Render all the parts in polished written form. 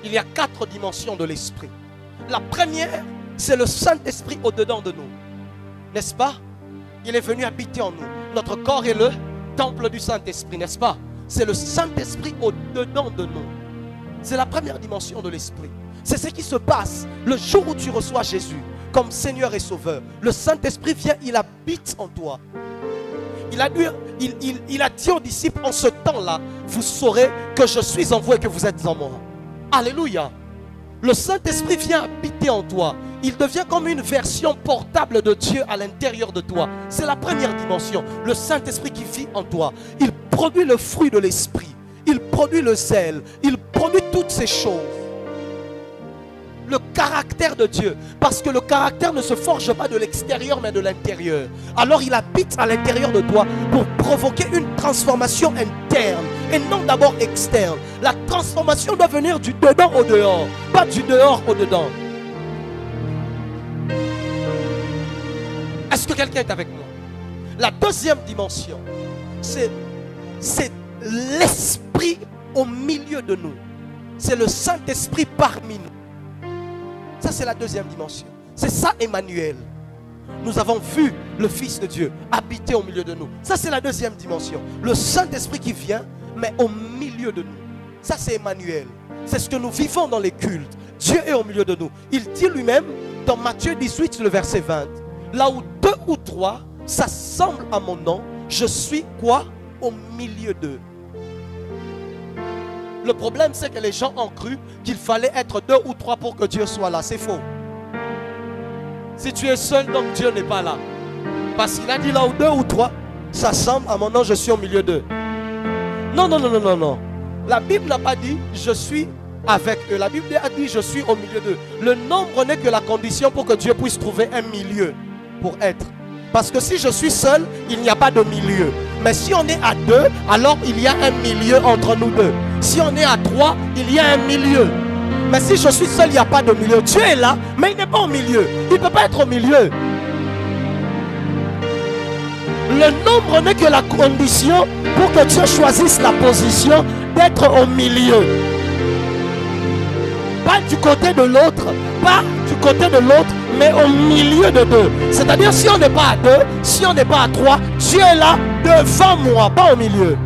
il y a 4 dimensions de l'esprit. La première, c'est le Saint-Esprit au-dedans de nous. N'est-ce pas? Il est venu habiter en nous. Notre corps est le temple du Saint-Esprit, n'est-ce pas? C'est le Saint-Esprit au-dedans de nous. C'est la première dimension de l'esprit. C'est ce qui se passe le jour où tu reçois Jésus comme Seigneur et Sauveur. Le Saint-Esprit vient, il habite en toi. Il a dit aux disciples, en ce temps-là, vous saurez que je suis en vous et que vous êtes en moi. Alléluia. Le Saint-Esprit vient habiter en toi. Il devient comme une version portable de Dieu à l'intérieur de toi. C'est la première dimension. Le Saint-Esprit qui vit en toi. Il produit le fruit de l'Esprit. Il produit le zèle. Il produit toutes ces choses. Le caractère de Dieu. Parce que le caractère ne se forge pas de l'extérieur mais de l'intérieur. Alors il habite à l'intérieur de toi pour provoquer une transformation interne et non d'abord externe. La transformation doit venir du dedans au dehors, pas du dehors au dedans. Est-ce que quelqu'un est avec moi? La deuxième dimension, c'est l'Esprit au milieu de nous. C'est le Saint-Esprit parmi nous. Ça, c'est la deuxième dimension. C'est ça, Emmanuel. Nous avons vu le Fils de Dieu habiter au milieu de nous. Ça, c'est la deuxième dimension. Le Saint-Esprit qui vient, mais au milieu de nous. Ça, c'est Emmanuel. C'est ce que nous vivons dans les cultes. Dieu est au milieu de nous. Il dit lui-même dans Matthieu 18, le verset 20. Là où 2 ou 3 s'assemblent à mon nom, je suis quoi? Au milieu d'eux. Le problème, c'est que les gens ont cru qu'il fallait être 2 ou 3 pour que Dieu soit là. C'est faux. Si tu es seul, donc Dieu n'est pas là. Parce qu'il a dit là où 2 ou 3 s'assemblent à mon nom, je suis au milieu d'eux. Non, non, non, non, non, non. La Bible n'a pas dit je suis avec eux. La Bible a dit je suis au milieu d'eux. Le nombre n'est que la condition pour que Dieu puisse trouver un milieu pour être. Parce que si je suis seul, il n'y a pas de milieu. Mais si on est à 2, alors il y a un milieu entre nous deux. Si on est à 3, il y a un milieu. Mais si je suis seul, il n'y a pas de milieu. Dieu est là, mais il n'est pas au milieu. Il ne peut pas être au milieu. Le nombre n'est que la condition pour que Dieu choisisse la position d'être au milieu. Pas du côté de l'autre, pas du côté de l'autre, mais au milieu de 2. C'est-à-dire si on n'est pas à 2, si on n'est pas à 3, Dieu est là devant moi, pas au milieu.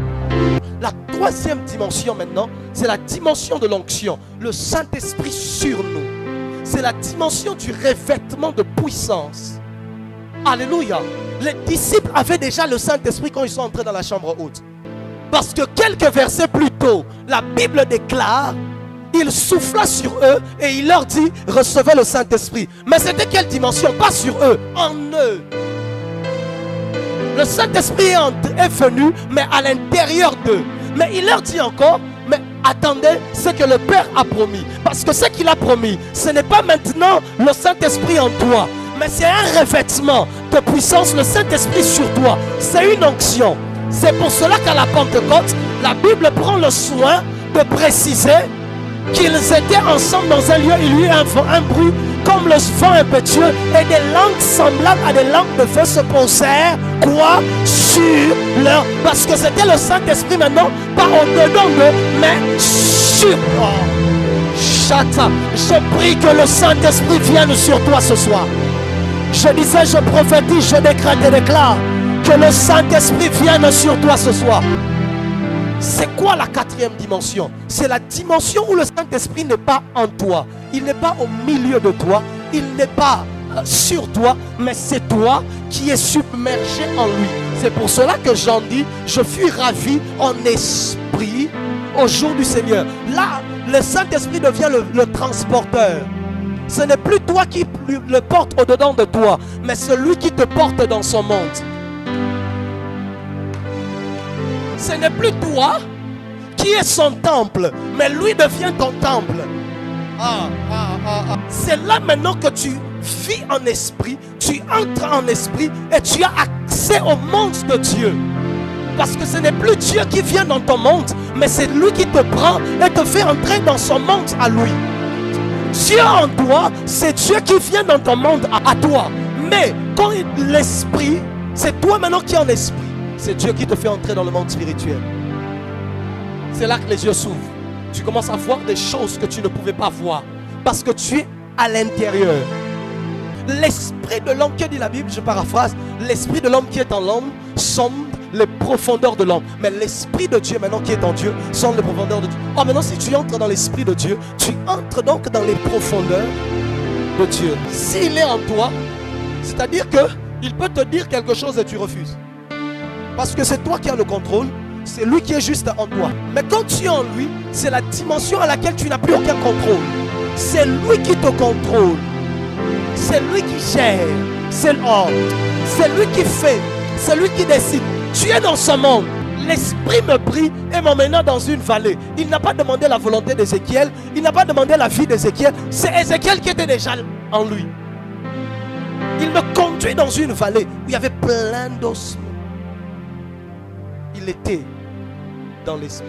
La troisième dimension maintenant, c'est la dimension de l'onction. Le Saint-Esprit sur nous. C'est la dimension du revêtement de puissance. Alléluia. Les disciples avaient déjà le Saint-Esprit quand ils sont entrés dans la chambre haute. Parce que quelques versets plus tôt, la Bible déclare, il souffla sur eux et il leur dit, recevez le Saint-Esprit. Mais c'était quelle dimension? Pas sur eux, en eux. Le Saint-Esprit est venu, mais à l'intérieur d'eux. Mais il leur dit encore, mais attendez ce que le Père a promis. Parce que ce qu'il a promis, ce n'est pas maintenant le Saint-Esprit en toi, mais c'est un revêtement de puissance, le Saint-Esprit sur toi. C'est une onction. C'est pour cela qu'à la Pentecôte, la Bible prend le soin de préciser qu'ils étaient ensemble dans un lieu, il y eut un bruit comme le vent impétueux et des langues semblables à des langues de feu se posèrent, quoi? Sur leur... Parce que c'était le Saint-Esprit maintenant, pas au-dedans d'eux, mais sur... Oh, chata, je prie que le Saint-Esprit vienne sur toi ce soir. Je disais, je prophétise, je décrète et déclare que le Saint-Esprit vienne sur toi ce soir. C'est quoi la quatrième dimension? C'est la dimension où le Saint-Esprit n'est pas en toi. Il n'est pas au milieu de toi. Il n'est pas sur toi. Mais c'est toi qui es submergé en lui. C'est pour cela que Jean dit, je fus ravi en esprit au jour du Seigneur. Là, le Saint-Esprit devient le transporteur. Ce n'est plus toi qui le porte au-dedans de toi, mais celui qui te porte dans son monde. Ce n'est plus toi qui est son temple, mais lui devient ton temple. C'est là maintenant que tu vis en esprit, tu entres en esprit et tu as accès au monde de Dieu. Parce que ce n'est plus Dieu qui vient dans ton monde, mais c'est lui qui te prend et te fait entrer dans son monde à lui. Dieu en toi, c'est Dieu qui vient dans ton monde à toi. Mais quand l'esprit, c'est toi maintenant qui es en esprit. C'est Dieu qui te fait entrer dans le monde spirituel. C'est là que les yeux s'ouvrent. tu commences à voir des choses que tu ne pouvais pas voir. Parce que tu es à l'intérieur. L'esprit de l'homme, que dit la Bible, je paraphrase, l'esprit de l'homme qui est en l'homme sonde les profondeurs de l'homme. Mais l'esprit de Dieu maintenant qui est en Dieu sonde les profondeurs de Dieu. Oh, maintenant si tu entres dans l'esprit de Dieu, tu entres donc dans les profondeurs de Dieu. S'il est en toi, c'est-à-dire qu'il peut te dire quelque chose et tu refuses. Parce que c'est toi qui as le contrôle, c'est lui qui est juste en toi. Mais quand tu es en lui, c'est la dimension à laquelle tu n'as plus aucun contrôle. C'est lui qui te contrôle. C'est lui qui gère. C'est lui qui fait. C'est lui qui décide. Tu es dans ce monde. L'esprit me prit et m'emmena dans une vallée. Il n'a pas demandé la volonté d'Ézéchiel. Il n'a pas demandé la vie d'Ézéchiel. C'est Ézéchiel qui était déjà en lui. Il me conduit dans une vallée où il y avait plein d'ossements. Il était dans l'esprit.